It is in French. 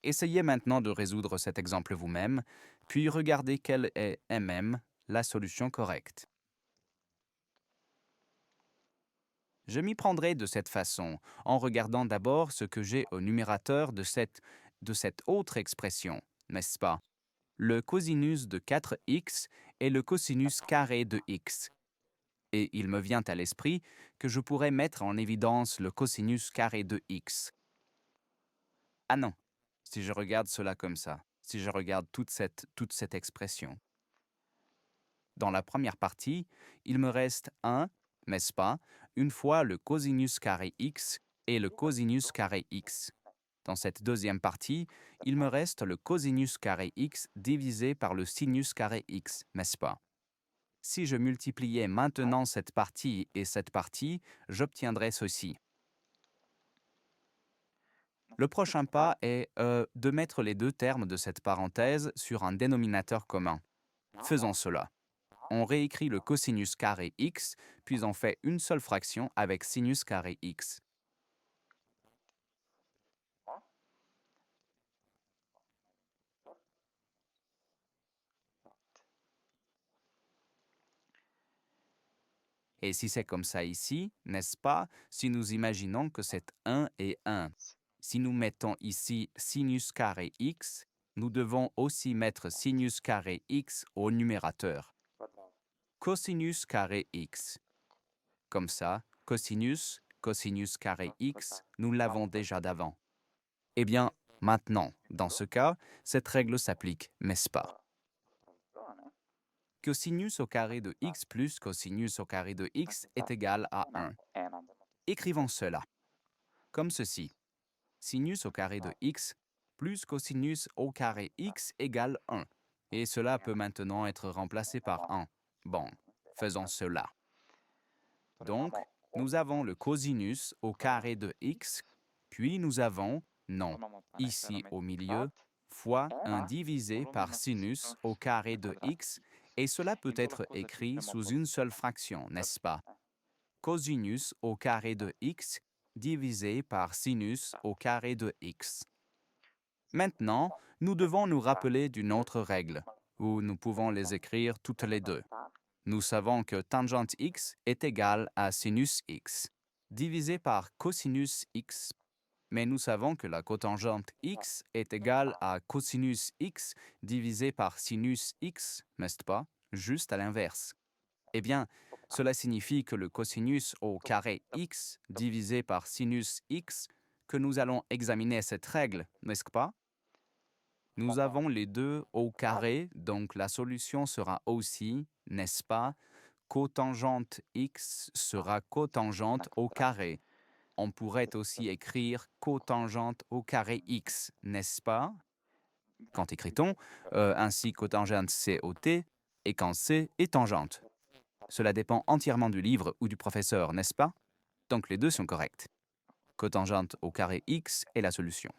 Essayez maintenant de résoudre cet exemple vous-même, puis regardez quelle est la solution correcte. Je m'y prendrai de cette façon, en regardant d'abord ce que j'ai au numérateur de cette autre expression, n'est-ce pas? Le cosinus de 4x et le cosinus carré de x. Et il me vient à l'esprit que je pourrais mettre en évidence le cosinus carré de x. Ah non, si je regarde cela comme ça, si je regarde toute cette expression. Dans la première partie, il me reste 1, n'est-ce pas, une fois le cosinus carré x et le cosinus carré x. Dans cette deuxième partie, il me reste le cosinus carré x divisé par le sinus carré x, n'est-ce pas? Si je multipliais maintenant cette partie et cette partie, j'obtiendrais ceci. Le prochain pas est de mettre les deux termes de cette parenthèse sur un dénominateur commun. Faisons cela. On réécrit le cosinus carré x, puis on fait une seule fraction avec sinus carré x. Et si c'est comme ça ici, n'est-ce pas, si nous imaginons que c'est 1 et 1. Si nous mettons ici sinus carré x, nous devons aussi mettre sinus carré x au numérateur. Cosinus carré x. Comme ça, cosinus carré x, nous l'avons déjà d'avant. Eh bien, maintenant, dans ce cas, cette règle s'applique, n'est-ce pas? Cosinus au carré de x plus cosinus au carré de x est égal à 1. Écrivons cela, comme ceci. Sinus au carré de x plus cosinus au carré x égale 1. Et cela peut maintenant être remplacé par 1. Bon, faisons cela. Donc, nous avons le cosinus au carré de x, puis nous avons, non, ici au milieu, fois 1 divisé par sinus au carré de x, et cela peut être écrit sous une seule fraction, n'est-ce pas? Cosinus au carré de x divisé par sinus au carré de x. Maintenant, nous devons nous rappeler d'une autre règle, où nous pouvons les écrire toutes les deux. Nous savons que tangente x est égale à sinus x, divisé par cosinus x. Mais nous savons que la cotangente x est égale à cosinus x divisé par sinus x, n'est-ce pas? Juste à l'inverse. Eh bien, cela signifie que le cosinus au carré x divisé par sinus x, que nous allons examiner cette règle, n'est-ce pas? Nous avons les deux au carré, donc la solution sera aussi, n'est-ce pas, cotangente x sera cotangente au carré. On pourrait aussi écrire cotangente au carré x, n'est-ce pas? Quand écrit-on ainsi cotangente c au t et quand c est tangente? Cela dépend entièrement du livre ou du professeur, n'est-ce pas? Donc les deux sont corrects. Cotangente au carré x est la solution.